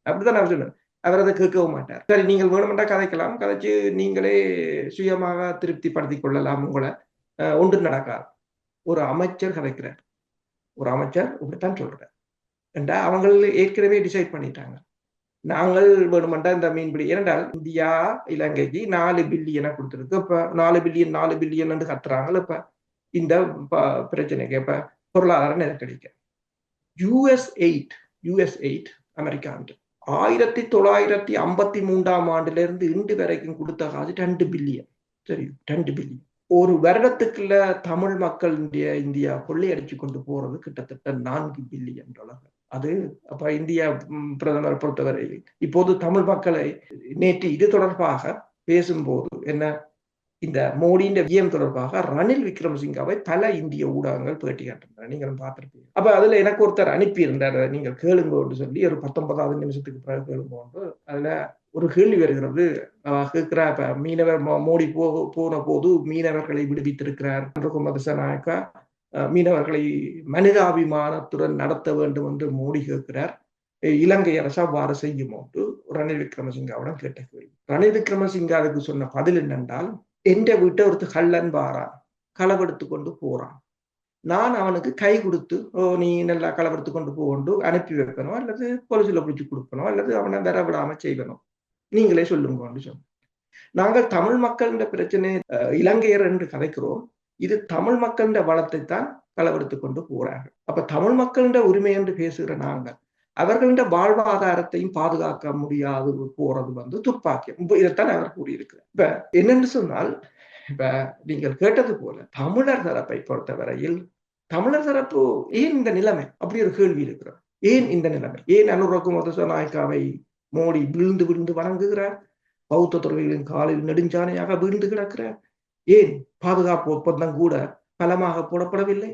அப்படிதான் அவர் சொன்னார். அவர் அதை கேட்கவும் மாட்டார். சரி, நீங்கள் வேணுமென்றா கதைக்கலாம், கதைச்சு நீங்களே சுயமாக திருப்திப்படுத்திக் கொள்ளலாம், உங்களை ஒன்று நடக்காது. ஒரு அமைச்சர் கதைக்கிறார், ஒரு அமைச்சர் இப்படித்தான் சொல்றார் என்றா அவங்க ஏற்கனவே டிசைட் பண்ணிட்டாங்க. நாங்கள் வேணுமெண்டா இந்த மீன்பிடி, ஏனென்றால் இந்தியா இலங்கைக்கு 4 பில்லியனை கொடுத்துருக்கு. இப்ப 4 பில்லியன் என்று கத்துறாங்க. இப்ப இந்த பிரச்சனைக்கு இப்ப பொருளாதார நெருக்கடிக்கு US8 அமெரிக்கா 1953 ஆண்டுல இருந்து இன்று வரைக்கும் கொடுத்த காசு 2 பில்லியன். சரி, 2 பில்லியன். ஒரு வருடத்துக்குள்ள தமிழ் மக்கள் இந்தியா கொள்ளையடிச்சு கொண்டு போறது கிட்டத்தட்ட $4 பில்லியன். அது அப்ப இந்தியா பிரதமர் பொறுத்தவரை இப்போது தமிழ் மக்களை நேற்று இது தொடர்பாக பேசும்போது என்ன, இந்த மோடியின் விஜயம் தொடர்பாக ரணில் விக்ரமசிங்காவை பல இந்திய ஊடகங்கள் பேட்டி காட்டுறாங்க, நீங்களும் பார்த்திருப்பீங்க. அப்ப அதுல எனக்கு ஒருத்தர் அனுப்பி இருந்தார், நீங்கள் கேளுங்கன்னு சொல்லி ஒரு 19வது நிமிஷத்துக்கு பிறகு கேளுங்கன்னு. அதுல ஒரு கேள்வி வருகிறது. கேட்கிறா, இப்ப மீனவர் மோடி போன போது மீனவர்களை விடுவித்திருக்கிறார் திசாநாயக்கா, மீனவர்களை மனிதாபிமானத்துடன் நடத்த வேண்டும் என்று மோடி கேட்கிறார். இலங்கை அரசு அவ்வாறு செய்யும் என்று ரணில் விக்ரமசிங்காவிடம் கேட்ட கேள்வி. ரணில் விக்ரமசிங்காவுக்கு சொன்ன பதில் என்னென்றால், எந்த வீட்டை ஒருத்தர் கள்ளன் வாரான், களவெடுத்து கொண்டு போறான், நான் அவனுக்கு கை கொடுத்து நீ நல்லா களவெடுத்து கொண்டு போகொண்டு அனுப்பி வைக்கணும், அல்லது போலீஸ்ல பிடிச்சு கொடுக்கணும், அல்லது அவனை வர விடாம செய்யணும், நீங்களே சொல்லுங்கன்னு சொன்னோம். நாங்கள் தமிழ் மக்கள் பிரச்சனை இலங்கையர் என்று கதைக்கிறோம். இது தமிழ் மக்களின் வளத்தை தான் களவெடுத்து கொண்டு போறார்கள். அப்ப தமிழ் மக்களின் உரிமை என்று பேசுகிற நாங்கள் அவர்களின் வாழ்வாதாரத்தையும் பாதுகாக்க முடியாது போறது துப்பாக்கியம். இதைத்தான் அவர் கூறியிருக்கிறார். இப்ப என்னென்னு சொன்னால், இப்ப நீங்கள் கேட்டது போல தமிழர் தரப்பை பொறுத்தவரையில் தமிழர் தரப்பு ஏன் இந்த நிலைமை, அப்படி ஒரு கேள்வி இருக்கிறார். ஏன் இந்த நிலைமை? ஏன் அனுரகுமார திசாநாயக்காவை மோடி விழுந்து வணங்குகிறார்? பௌத்த துறவிகளின் காலில் நெடுஞ்சானையாக வீழ்ந்து கிடக்கிறார். ஏன் பாதுகாப்பு ஒப்பந்தம் கூட பலமாக போடப்படவில்லை?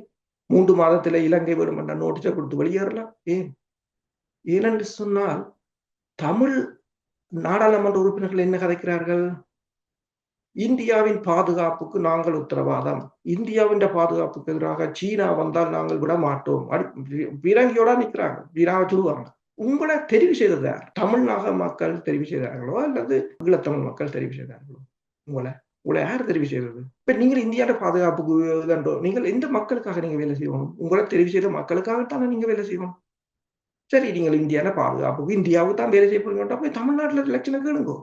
3 மாதத்திலே இலங்கை வேணும் என்ற நோட்டீஸை கொடுத்து வெளியேறலாம். ஏனென்று சொன்னால், தமிழ் நாடாளுமன்ற உறுப்பினர்கள் என்ன கதைக்கிறார்கள்? இந்தியாவின் பாதுகாப்புக்கு நாங்கள் உத்தரவாதம், இந்தியாவின் பாதுகாப்புக்கு எதிராக சீனா வந்தால் நாங்கள் விட மாட்டோம், பீரங்கியோட நிற்கிறாங்க, வீராவை சொல்லுவாங்க. உங்களை தெரிவு செய்தது யார்? தமிழ்நாக மக்கள் தெரிவு செய்தார்களோ அல்லது ஈழத்தமிழ் மக்கள் தெரிவு செய்தார்களோ? உங்களை யார் தெரிவு செய்தது? இப்ப நீங்கள் இந்தியாவோட பாதுகாப்புக்கு நீங்கள் எந்த மக்களுக்காக நீங்க வேலை செய்யணும்? உங்களை தெரிவு செய்த மக்களுக்காகத்தானே நீங்க வேலை செய்யணும். சரி, நீங்கள் இந்தியாவோட பாதுகாப்புக்கு இந்தியாவுக்கு தான் வேலை செய்ய போறீங்கன்னா போய் தமிழ்நாட்டுல எலெக்ஷனை கேளுங்கோ,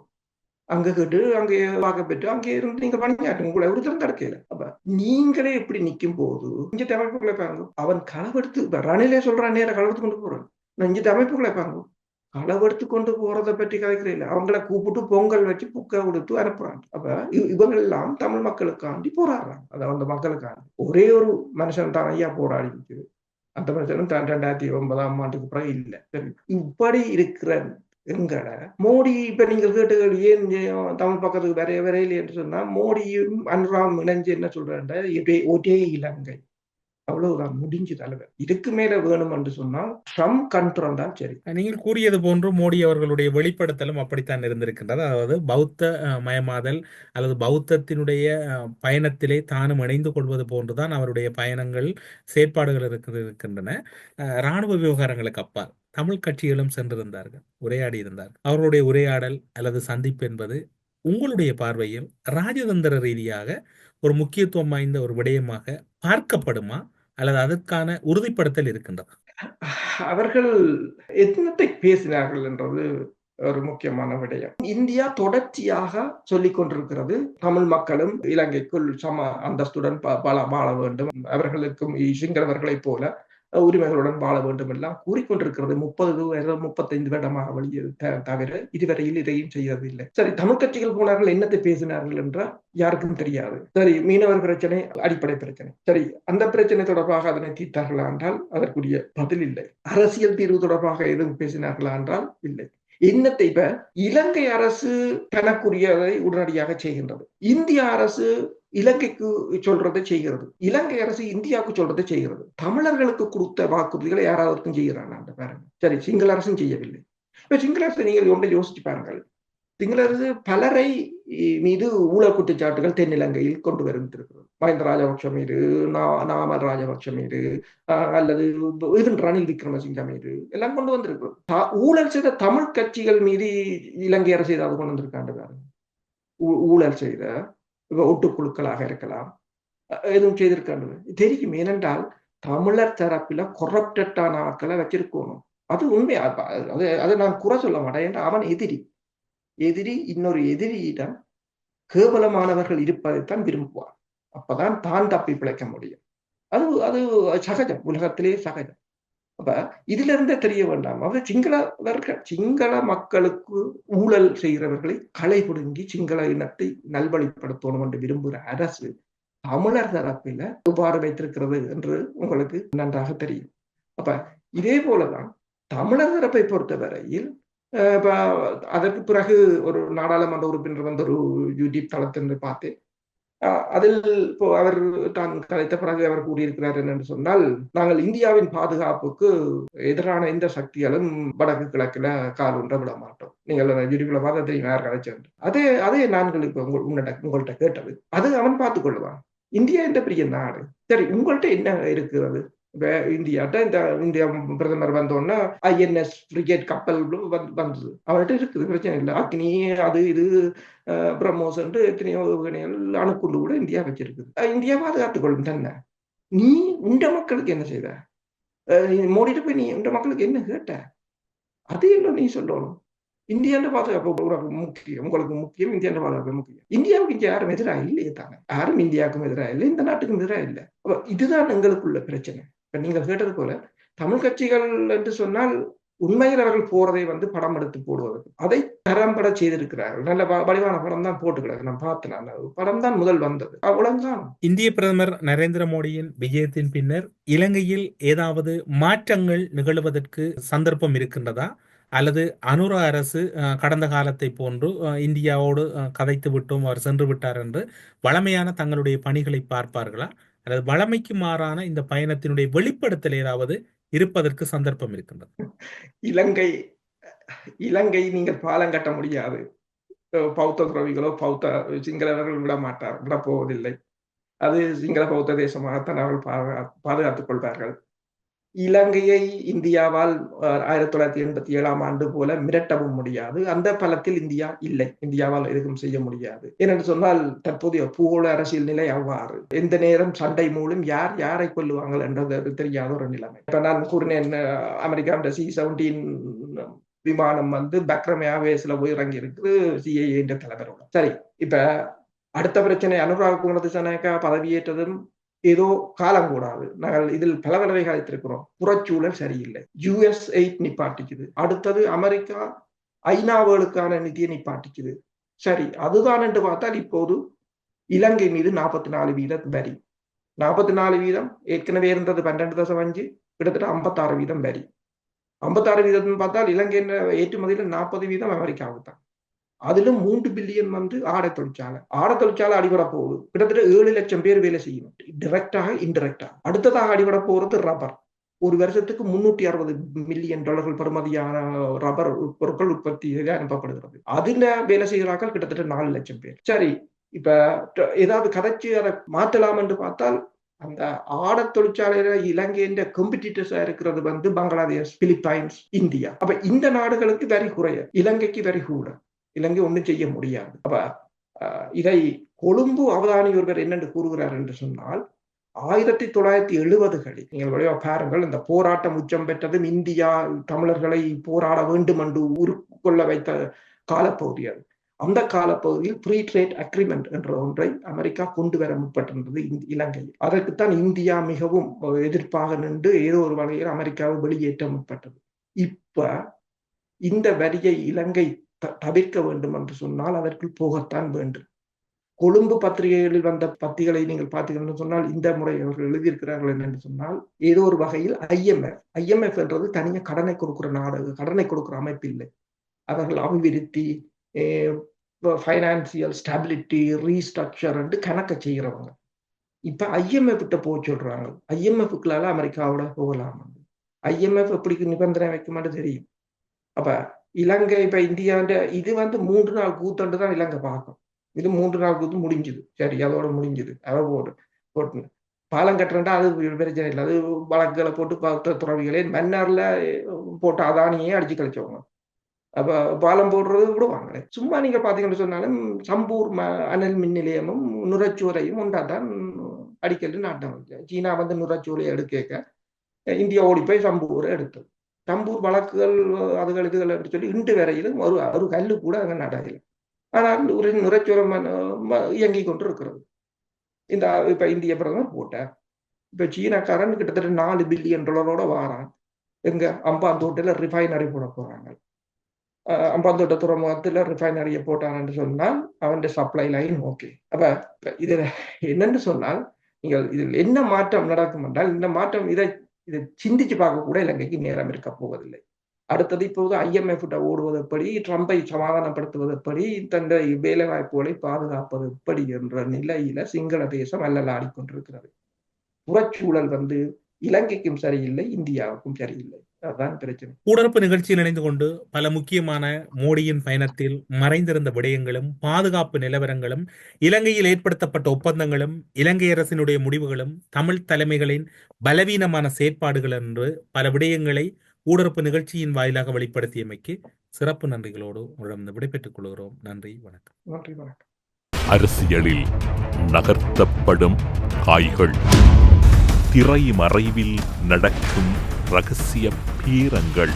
அங்க கேட்டு அங்கே வாக்கப்பட்டு அங்கே இருந்து நீங்க பணியாற்றும், உங்களை ஒருத்தரும் தடுக்கல. அப்ப நீங்களே இப்படி நிற்கும் போது இங்க அமைப்புகளை பாருங்க, அவன் களவெடுத்து ரணிலே சொல்றான், நேரம் களவெடுத்து கொண்டு போறான். இங்க அமைப்புகளை பாருங்க, களவெடுத்து கொண்டு போறதை பற்றி கதைக்கிறேன். அவங்களை கூப்பிட்டு பொங்கல் வச்சு புக்க கொடுத்து அனுப்புறாங்க. அப்ப இவங்க எல்லாம் தமிழ் மக்களுக்காண்டி போராடுறாங்க. அதை அந்த மக்களுக்காண்டி ஒரே ஒரு மனுஷன் தான் ஐயா போராடி இருக்குது. அந்த மனுஷனும் தான் 2009ஆம் ஆண்டுக்கு பிறகு இல்லை. இப்படி இருக்கிற எங்கட மோடி இப்ப நீங்கள் கேட்டு ஏன் தமிழ் பக்கத்துக்கு வரையில என்று சொன்னா மோடியும் அனுராம் இணைஞ்சு என்ன சொல்றாங்க, ஒரே இலங்கை, அவ்வளவுதான், முடிஞ்சு தலைவர். இதுக்கு மேல வேணும் என்று சொன்னால் ட்ரம்ப் கண் திறந்தால் சரி. நீங்கள் கூறியது போன்று மோடி அவர்களுடைய வெளிப்படுத்தலும் அப்படித்தான் இருந்திருக்கின்றது. அதாவது பௌத்த மயமாதல் அல்லது பௌத்தத்தினுடைய பயணத்திலே தானும் இணைந்து கொள்வது போன்றுதான் அவருடைய பயணங்கள் செயற்பாடுகள் இருக்கின்றன. இராணுவ விவகாரங்களுக்கு அப்பால் தமிழ் கட்சிகளும் சென்றிருந்தார்கள், உரையாடி இருந்தார்கள். அவர்களுடைய உரையாடல் அல்லது சந்திப்பு என்பது உங்களுடைய பார்வையில் ராஜதந்திர ரீதியாக ஒரு முக்கியத்துவம் வாய்ந்த ஒரு விடயமாக பார்க்கப்படுமா அல்லது அதற்கான உறுதிப்படுத்தல் இருக்கின்றதா? அவர்கள் என்னத்தை பேசினார்கள் என்றது ஒரு முக்கியமான விடயம். இந்தியா தொடர்ச்சியாக சொல்லிக் கொண்டிருக்கிறது, தமிழ் மக்களும் இலங்கைக்குள் சம அந்தஸ்துடன் வாழ வேண்டும், அவர்களுக்கும் சிங்களவர்களைப் போல உரிமைகளுடன் வாழ வேண்டும் எல்லாம் கூறிக்கொண்டிருக்கிறது 35 வருடமாக வழியே தவிர இதுவரையில் இதையும் செய்யறதில்லை. சரி, தமிழ் கட்சிகள் போனார்கள், என்னத்தை பேசினார்கள் என்றால் யாருக்கும் தெரியாது. சரி, மீனவர் பிரச்சனை அடிப்படை பிரச்சனை, சரி, அந்த பிரச்சனை தொடர்பாக அதனை தீர்த்தார்களா என்றால் அதற்குரிய பதில் இல்லை. அரசியல் தீர்வு தொடர்பாக எதுவும் பேசினார்களா என்றால் இல்லை. என்னத்தை இப்ப இலங்கை அரசு தனக்குரியதை உடனடியாக செய்கின்றது, இந்திய அரசு இலங்கைக்கு சொல்றதை செய்கிறது, இலங்கை அரசு இந்தியாவுக்கு சொல்றதை செய்கிறது. தமிழர்களுக்கு கொடுத்த வாக்குறுதிகளை யாராவது செய்கிறாங்க பாருங்க. சரி, சிங்கள அரசும் செய்யவில்லை. இப்ப சிங்கள அரசு நீங்கள் ஒன்றை யோசிச்சு பாருங்கள். சிங்கள அரசு பலரை மீது ஊழல் குற்றச்சாட்டுகள் தென்னிலங்கையில் கொண்டு வருகிறது. மஹிந்த ராஜபக்ஷ மீது, நாமல் ராஜபக்ஷ மீது, அல்லது ரணில் விக்ரமசிங்க மீது எல்லாம் கொண்டு வந்திருக்கிறது. ஊழல் செய்த தமிழ் கட்சிகள் மீது இலங்கை அரசு ஏதாவது கொண்டு வந்திருக்காண்டு பாருங்க. ஊழல் செய்த ஒட்டுக்குழுக்களாக இருக்கலாம், எதுவும் செய்திருக்காங்க தெரியும். ஏனென்றால் தமிழர் தரப்பில கொரப்டட்டான ஆட்களை வச்சிருக்கணும். அது உண்மை. அதை நான் குறை சொல்ல மாட்டேன். ஏன்னா அவன் எதிரி இன்னொரு எதிரியிடம் கேவலமானவர்கள் இருப்பதைத்தான் விரும்புவார். அப்பதான் தான் தப்பி பிழைக்க முடியும். அது சகஜம், உலகத்திலே சகஜம். அப்ப இதுல இருந்தே தெரிய வேண்டாம், அவர் சிங்கள மக்களுக்கு ஊழல் செய்கிறவர்களை களை பிடுங்கி சிங்கள இனத்தை நல்வழிப்படுத்தணும் என்று விரும்புகிற அரசு தமிழர் தரப்பில எவ்வாறு வைத்திருக்கிறது என்று உங்களுக்கு நன்றாக தெரியும். அப்ப இதே போலதான் தமிழர் தரப்பை பொறுத்தவரையில் அதற்கு பிறகு ஒரு நாடாளுமன்ற உறுப்பினர் வந்து ஒரு யூடியூப் தளத்திலிருந்து பார்த்தேன். அதில் அவர் தான் கலைத்த பிறகு அவர் கூறியிருக்கிறார் என்னென்று சொன்னால், நாங்கள் இந்தியாவின் பாதுகாப்புக்கு எதிரான எந்த சக்திகளும் வடக்கு கிழக்குல கால் ஒன்ற விட மாட்டோம். நீங்கள் யூடியூப்ல பார்த்து தெரியும் யார் கலைச்சு. அதே நான்கள் இப்ப உங்கள்கிட்ட கேட்டது, அது அவன் பார்த்துக் கொள்ளுவான். இந்தியா என்ற பெரிய நாடு. சரி, உங்கள்கிட்ட என்ன இருக்கிறது? இந்தியாட்ட இந்த இந்தியா பிரதமர் வந்தோன்னா INS பிரிகேட் கப்பல் வந்தது, அவர்கிட்ட இருக்குது, பிரச்சனை இல்லை. அக்னி அது இது பிரம்மோஸ் என்று எத்தனையோ அணுக்குண்டு கூட இந்தியா வச்சிருக்குது. இந்தியா பாதுகாத்துக் கொள்ளும் தன்னை. நீ உண்ட மக்களுக்கு என்ன செய்த? மோடிட்டு போய் நீ உண்ட மக்களுக்கு என்ன கேட்ட? அது இல்லை நீ சொல்லணும். இந்தியாண்ட பாதுகாப்பு முக்கியம், உங்களுக்கு முக்கியம், இந்தியாண்ட பாதுகாப்பு முக்கியம். இந்தியாவுக்கு இங்க யாரும் எதிராக இல்லையே தானே, யாரும் இந்தியாவுக்கும் எதிராக இல்லை, இந்த நாட்டுக்கும் எதிராக இல்லை. அப்ப இதுதான் எங்களுக்குள்ள பிரச்சனை. இப்ப நீங்கள் கேட்டது போல தமிழ் கட்சிகள் என்று சொன்னால் உண்மையில் அவர்கள் போறதை வந்து படம் எடுத்து போடுவது, அதை தரம்பட செய்திருக்கிறார்கள். நல்ல வடிவான படம் தான் போட்டுக்கிறாங்க. நான் பார்த்தேன், அந்த படம் தான் முதல் வந்தது, அவ்வளவுதான். இந்திய பிரதமர் நரேந்திர மோடியின் விஜயத்தின் பின்னர் இலங்கையில் ஏதாவது மாற்றங்கள் நிகழ்வதற்கு சந்தர்ப்பம் இருக்கின்றதா? அல்லது அனுர அரசு கடந்த காலத்தை போன்று இந்தியாவோடு கதைத்து விட்டோம், அவர் சென்று விட்டார் என்று வளமையான தங்களுடைய பணிகளை பார்ப்பார்களா? அல்லது வளமைக்கு மாறான இந்த பயணத்தினுடைய வெளிப்படுத்தல் ஏதாவது இருப்பதற்கு சந்தர்ப்பம் இருக்கின்றது? இலங்கை நீங்கள் பாலம் கட்ட முடியாது. பௌத்த துறவிகளோ சிங்களவர்கள் விட போவதில்லை. அது சிங்கள பௌத்த தேசமாகத்தான் அவர்கள் பாதுகாத்துக் கொள்வார்கள். இலங்கையை இந்தியாவால் 1987 ஆண்டு போல மிரட்டவும் முடியாது. அந்த பலத்தில் இந்தியா இல்லை, இந்தியாவால் எதுவும் செய்ய முடியாது. ஏனென்று சொன்னால் தற்போதைய பூகோள அரசியல் நிலை அவ்வாறு. எந்த நேரம் சண்டை மூலம் யார் யாரை கொல்லுவாங்க என்றது தெரியாத ஒரு நிலைமை. இப்ப நான் கூறினேன், அமெரிக்கா C-17 விமானம் வந்து பக்ரமேவேஸ்ல போய் இறங்கி இருக்குது CIA என்ற தலைவரோட. சரி, இப்ப அடுத்த பிரச்சனை அனுராக் குமாரதிசாநாயக்கா பதவியேற்றதும் ஏதோ காலம் கூடாது. நாங்கள் இதில் பல தடவை கதைத்திருக்கிறோம். புறச்சூழல் சரியில்லை, US aid நிப்பாட்டிக்குது. அடுத்தது அமெரிக்கா ஐநாவுக்கான நிதியை நிப்பாட்டிக்குது. சரி, அதுதான் என்று பார்த்தால் இப்போது இலங்கை மீது 44% வரி. 44% ஏற்கனவே இருந்தது 12.5, கிட்டத்தட்ட 56% வரி. 56% பார்த்தால் இலங்கையின் ஏற்றுமதியில் 40% அமெரிக்காவுக்கு தான். அதிலும் 3 பில்லியன் வந்து ஆடை தொழிற்சாலை அடிபட போகுது. கிட்டத்தட்ட 7 லட்சம் பேர் வேலை செய்யணும், டிரெக்டாக இன்டிரெக்டாக. அடுத்ததாக அடிபட போறது ரப்பர். ஒரு வருஷத்துக்கு $360 மில்லியன் பெறுமதியான ரப்பர் பொருட்கள் உற்பத்தி அனுப்பப்படுகிறது. அதுல வேலை செய்கிறார்கள் கிட்டத்தட்ட 4 லட்சம் பேர். சரி, இப்ப ஏதாவது கதைச்சு அதை மாற்றலாம் என்று பார்த்தால் அந்த ஆடை தொழிற்சாலையில இலங்கையின் காம்படிட்டர்ஸா இருக்கிறது வந்து பங்களாதேஷ், பிலிப்பைன்ஸ், இந்தியா. அப்ப இந்த நாடுகளுக்கு வரி குறைய, இலங்கைக்கு வரி கூட. இலங்கை ஒன்றும் செய்ய முடியாது. அப்ப இதை கொழும்பு அவதானி ஒருவர் என்னென்று கூறுகிறார் என்று சொன்னால், 1970களில் நீங்கள் பாருங்கள், இந்த போராட்டம் உச்சம் பெற்றதும் இந்தியா தமிழர்களை போராட வேண்டும் என்று உருக்கொள்ள வைத்த காலப்பகுதி அது. அந்த காலப்பகுதியில் ஃப்ரீ ட்ரேட் அக்ரிமெண்ட் என்ற ஒன்றை அமெரிக்கா கொண்டு வர முற்பட்டிருந்தது இலங்கையில். அதற்குத்தான் இந்தியா மிகவும் எதிர்ப்பாக நின்று ஏதோ ஒரு வகையில் அமெரிக்காவை வெளியேற்ற முற்பட்டது. இப்ப இந்த வரியை இலங்கை தவிர்க்க வேண்டும் என்று சொன்னால் அதற்குள் போகத்தான் வேண்டும். கொழும்பு பத்திரிகைகளில் வந்த பத்திகளை நீங்கள் பார்த்தீர்கள் சொன்னால் இந்த முறை அவர்கள் எழுதியிருக்கிறார்கள் என்று சொன்னால், ஏதோ ஒரு வகையில் IMF என்றது தனியாக கடனை கொடுக்கிற நாடு, கடனை கொடுக்கிற அமைப்பு இல்லை. அவர்கள் அபிவிருத்தி, ஃபைனான்சியல் ஸ்டெபிலிட்டி, ரீஸ்ட்ரக்சர் என்று கணக்க செய்கிறவங்க. இப்ப IMF கிட்ட போக சொல்றாங்க. IMFக்குள்ளால அமெரிக்காவோட போகலாம். IMF எப்படி நிபந்தனை வைக்குமான்னு தெரியும். அப்ப இலங்கை இப்ப இந்தியாண்ட இது வந்து 3 நாள் கூத்தண்டு தான் இலங்கை பார்க்கும். இது 3 நாள் கூத்து முடிஞ்சுது. சரி, அதோட முடிஞ்சுது. அதை போட்டு பாலம் கட்டுறா அது பிரச்சனை இல்லை. அது வழக்குகளை போட்டு பார்த்த துறவிகளே மன்னார்ல போட்டு அதானியே அடிச்சு கழிச்சவங்க. அப்ப பாலம் போடுறது விடுவாங்களே. சும்மா நீங்க பாத்தீங்கன்னு சொன்னாலும் சம்பூர் அனல் மின் நிலையமும் நுரைச்சோரையும் ஒன்றாதான் அடிக்கடி நாட்டம். சீனா வந்து நுரைச்சோரையை எடுக்க இந்தியா ஓடி போய் சம்பூரை எடுத்தது. சம்பூர் வழக்குகள் அதுகள் இதுகள் என்று சொல்லி இன்று வரையிலும் ஒரு கல்லு கூட அங்கே நடையில. ஆனால் ஒரு நுரைச்சோரம் இயங்கி கொண்டு இருக்கிறது. இந்த இப்ப இந்திய பிரதமர் போட்டார். இப்ப சீனாக்காரன் கிட்டத்தட்ட $4 பில்லியன் வாரான். எங்க அம்பாந்தோட்டில் ரிஃபைனரி போட போறாங்க. அம்பாந்தோட்ட துறைமுகத்துல ரிஃபைனரியை போட்டான்னு சொன்னால் அவன் சப்ளை லைன் ஓகே. அப்ப இதுல என்னன்னு சொன்னால், நீங்கள் இதில் என்ன மாற்றம் நடக்கும் என்றால், இந்த மாற்றம் இதை சிந்திச்சு பார்க்க கூட இலங்கைக்கு நேரம் இருக்க போவதில்லை. அடுத்தது இப்போது IMF ஓடுவது எப்படி, ட்ரம்பை சமாதானப்படுத்துவது எப்படி, தன்னை வேலை வாய்ப்புகளை பாதுகாப்பது எப்படி என்ற நிலையில சிங்கள தேசம் அல்லலாடிக்கொண்டிருக்கிறது. புறச்சூழல் வந்து இலங்கைக்கும் சரியில்லை, இந்தியாவுக்கும் சரியில்லை. அதுதான் பிரச்சனை. கூடரப்பு நிகழ்ச்சியில் இணைந்து கொண்டு பல முக்கியமான மோடியின் பயணத்தில் மறைந்திருந்த விடயங்களும், பாதுகாப்பு நிலவரங்களும், இலங்கையில் ஏற்படுத்தப்பட்ட ஒப்பந்தங்களும், இலங்கை அரசினுடைய முடிவுகளும், தமிழ் தலைமைகளின் பலவீனமான செயற்பாடுகள் என்று பல விடயங்களை ஊடரப்பு நிகழ்ச்சியின் வாயிலாக வெளிப்படுத்தியமைக்கு சிறப்பு நன்றிகளோடு உங்களிடம் விடைபெற்றுக் கொள்கிறோம். நன்றி, வணக்கம். நன்றி, வணக்கம். அரசியலில் நகர்த்தப்படும் காய்கள், திரைமறைவில் நடக்கும் ரகசிய பீரங்கள்,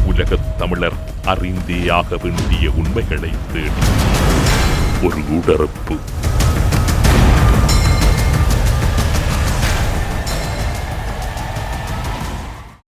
உலகத் தமிழர் அறிந்தேயாக வேண்டிய உண்மைகளை தேடி ஒரு ஊடரப்பு.